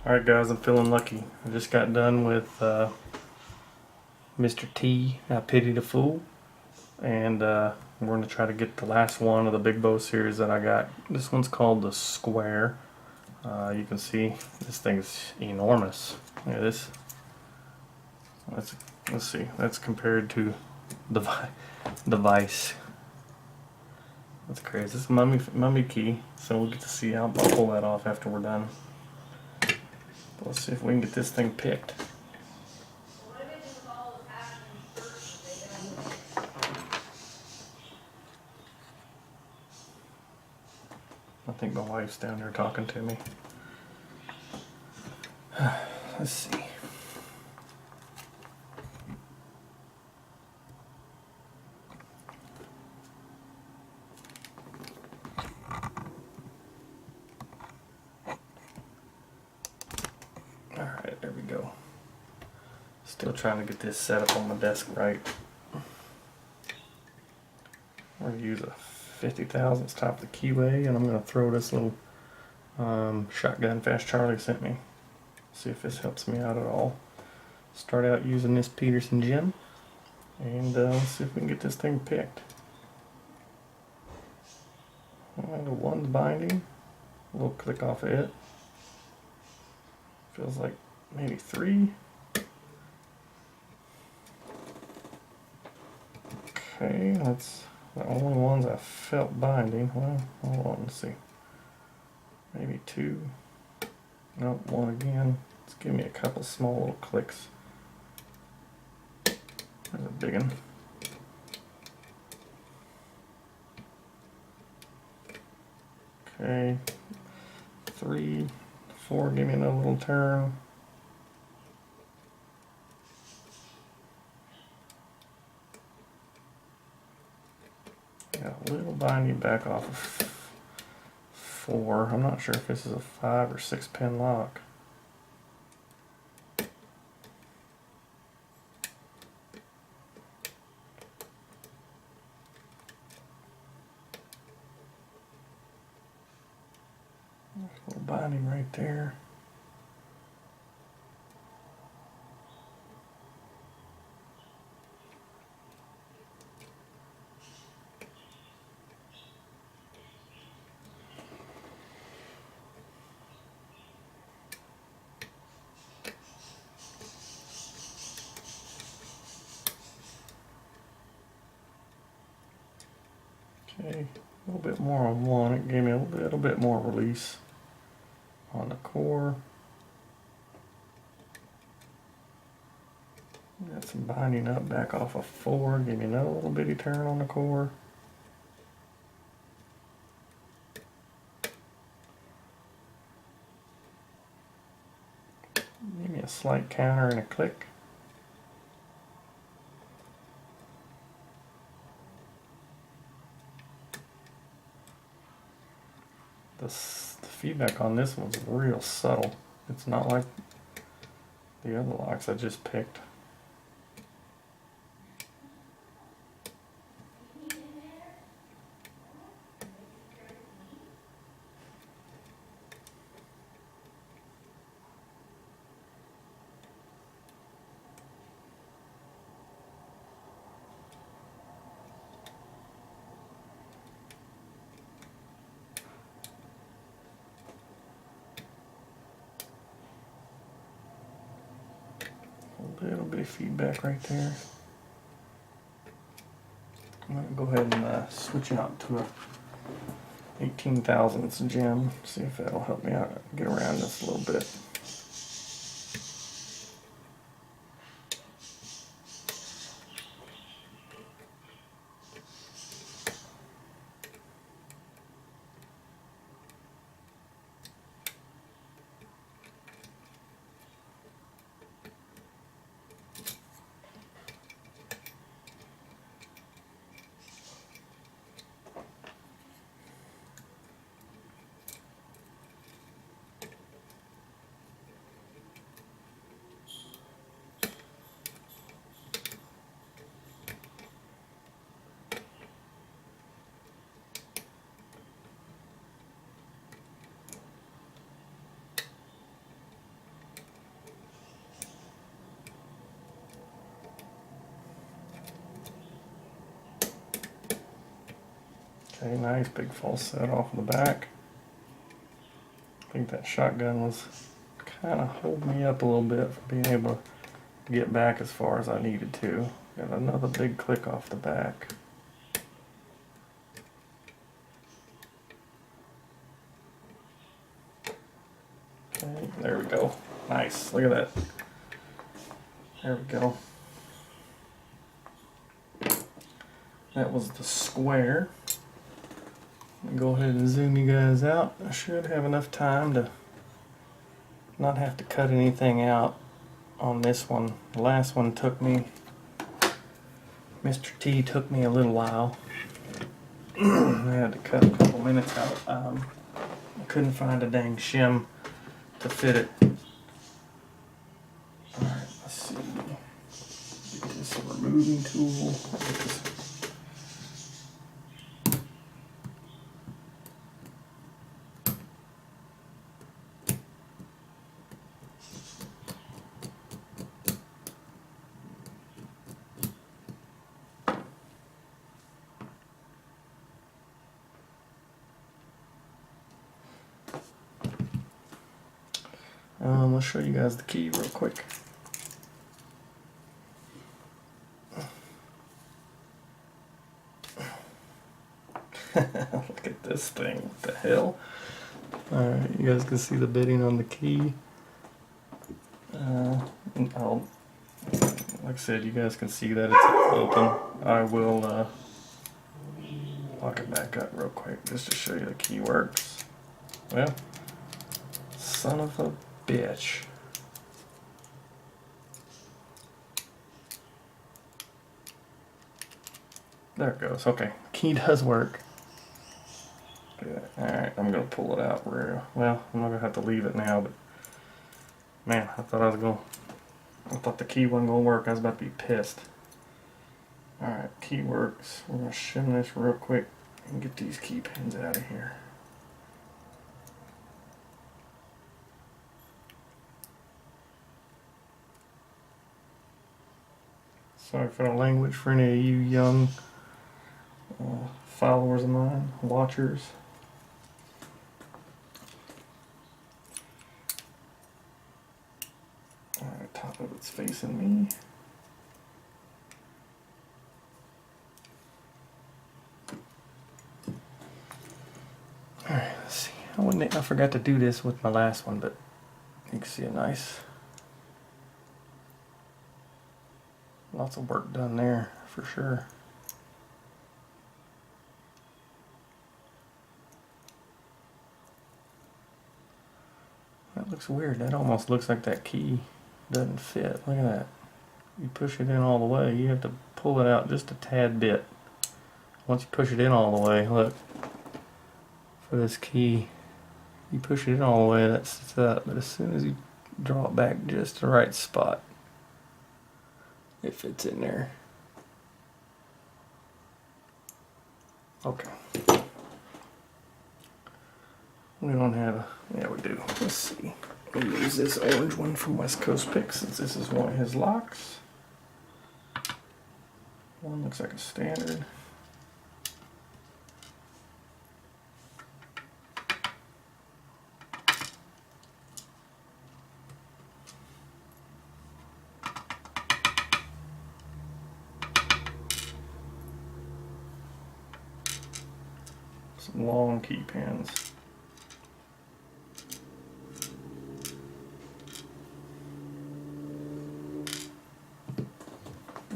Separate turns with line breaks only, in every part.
Alright guys, I'm feeling lucky. I just got done with Mr. T, I Pity the Fool, and we're going to try to get the last one of the Big Bow series that I got. This one's called the Square. You can see this thing's enormous. Look at this. Let's see, that's compared to the Vice. That's crazy. This is mummy key, so we'll get to see how I'll pull that off after we're done. Let's see if we can get this thing picked. I think my wife's down there talking to me. Let's see. Alright, there we go. Still trying to get this set up on my desk right. We're going to use a 50 thousandths top of the keyway, and I'm going to throw this little shotgun Fast Charlie sent me. See if this helps me out at all. Start out using this Peterson gem, and let's see if we can get this thing picked. The one's binding. A little click off of it. Feels like maybe 3. Okay, that's the only ones I felt binding. Well, hold on, let's see. Maybe 2. Nope, 1 again. Let's give me a couple small little clicks. There's a big one. Okay, 3, 4, give me another little turn. Got a little binding back off of 4. I'm not sure if this is a 5 or 6 pin lock. A little binding right there. Okay, a little bit more on 1. It gave me a little bit more release on the core. Got some binding up back off of 4. Give me another little bitty turn on the core. Give me a slight counter and a click. The feedback on this one's real subtle. It's not like the other locks I just picked. A little bit of feedback right there. I'm going to go ahead and switch out to a 18 thousandths gem. See if that'll help me out get around this a little bit. Okay, nice big false set off the back. I think that shotgun was kind of holding me up a little bit for being able to get back as far as I needed to. Got another big click off the back. Okay, there we go. Nice, look at that. There we go. That was the square. Go ahead and zoom you guys out. I should have enough time to not have to cut anything out on this one. The last one took me, Mr. T took me a little while. I had to cut a couple minutes out. I couldn't find a dang shim to fit it. Alright, let's see. Get this removing tool. I'll show you guys the key real quick. Look at this thing, what the hell? Alright, you guys can see the bitting on the key. Like I said, you guys can see that it's open. I will lock it back up real quick just to show you the key works. Well, son of a bitch. There it goes. Okay, key does work. Alright, I'm gonna pull it out real well. I'm not gonna have to leave it now, but man, I thought the key wasn't gonna work. I was about to be pissed. Alright, key works. We're gonna shim this real quick and get these key pins out of here. Sorry for the language for any of you young followers of mine, watchers. Alright, top of it's facing me. Alright, let's see. I forgot to do this with my last one, but you can see a nice, lots of work done there for sure. That looks weird. That almost looks like that key doesn't fit. Look at that. You push it in all the way. You have to pull it out just a tad bit. Once you push it in all the way, look, for this key, you push it in all the way, that sits up. But as soon as you draw it back just the right spot, it fits in there. Okay. We don't have a, yeah we do. Let's see. We'll use this orange one from West Coast Pick since this is one of his locks. One looks like a standard. Some long key pins.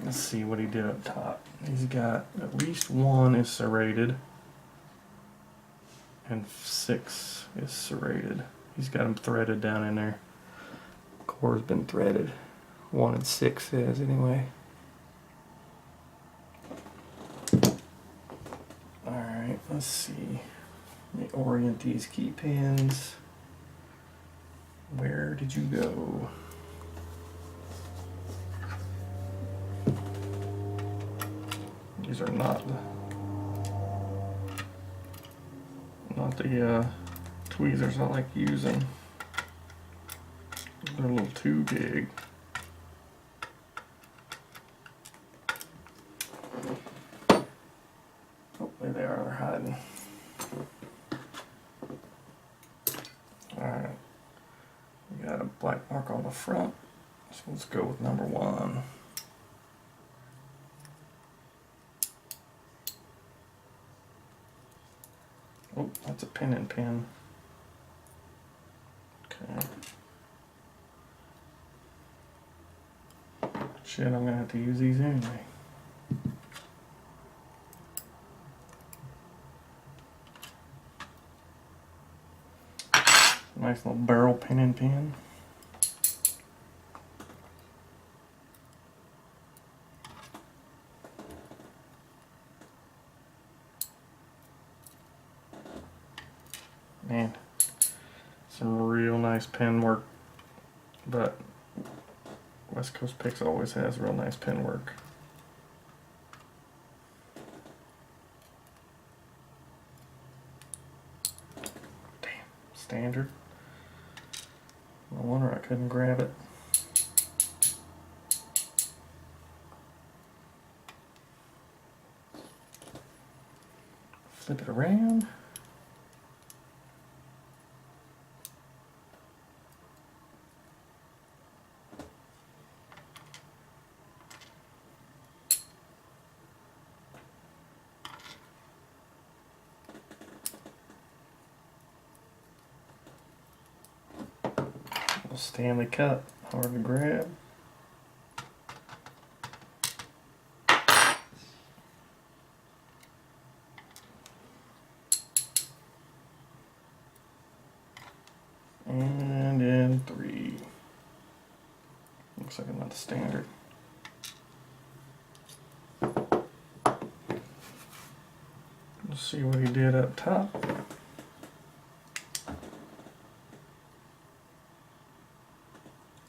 Let's see what he did up top. He's got at least one is serrated and 6 is serrated. He's got them threaded down in there. Core's been threaded. 1 and 6 is anyway. Alright, let's see. Let me orient these key pins. Where did you go? These are not the tweezers I like using. They're a little too big. Oh, there they are. are, they're hiding. Alright, we got a black mark on the front, so let's go with number 1. Oh, that's a pin and pin. Okay. Shit, I'm gonna have to use these anyway. Nice little barrel pin and pin. Man, some real nice pen work, but West Coast Picks always has real nice pen work. Damn, standard. No wonder I couldn't grab it. Flip it around. Stanley Cup, hard to grab. And in 3. Looks like another standard. Let's see what he did up top.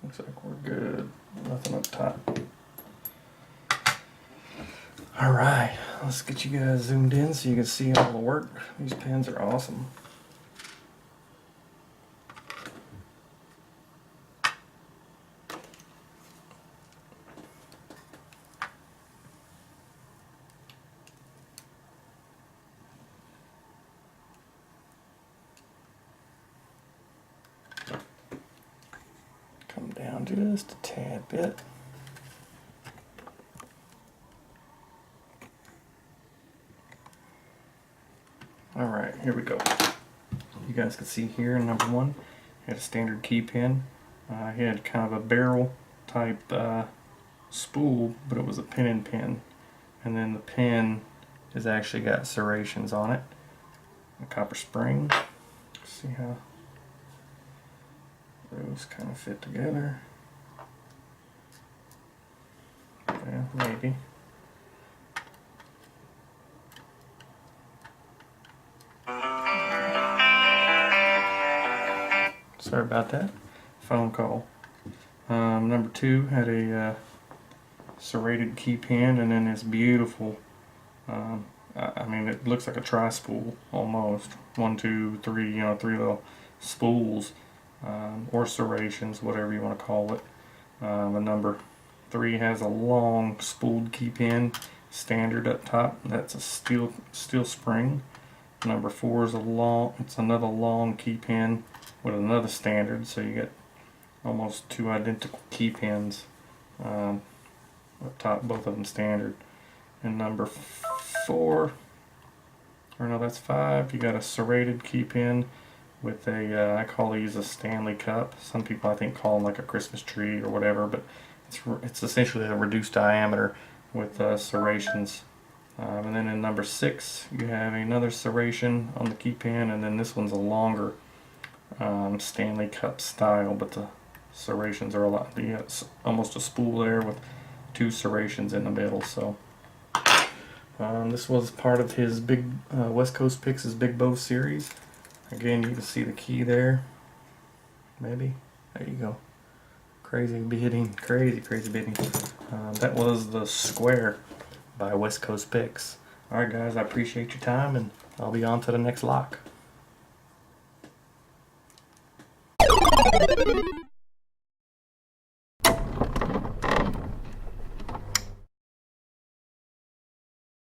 Looks like we're good. Nothing up top. Alright, let's get you guys zoomed in so you can see all the work. These pens are awesome. Come down just a tad bit. Alright, here we go. You guys can see here in number 1, had a standard key pin. He had kind of a barrel type spool, but it was a pin and pin. And then the pin has actually got serrations on it. A copper spring. See how those kind of fit together. Yeah, maybe. Sorry about that. Phone call. Number 2 had a serrated key pin, and then this beautiful, I mean, it looks like a tri-spool almost. 1, 2, 3, 3 little spools, or serrations, whatever you want to call it. The number 3 has a long spooled key pin, standard up top. That's a steel spring. Number 4 is it's another long key pin with another standard, so you get almost 2 identical key pins up top, both of them standard. And number 4, or no, that's 5, you got a serrated key pin with a, I call these a Stanley Cup. Some people I think call them like a Christmas tree or whatever, but it's essentially a reduced diameter with serrations. And then in number 6 you have another serration on the key pin, and then this one's a longer Stanley Cup style, but the serrations are a lot. You got almost a spool there with 2 serrations in the middle. So this was part of his big West Coast Picks' Big Bow series. Again, you can see the key there. Maybe there you go. Crazy bidding, crazy bidding. That was the Square by West Coast Picks. Alright guys, I appreciate your time, and I'll be on to the next lock.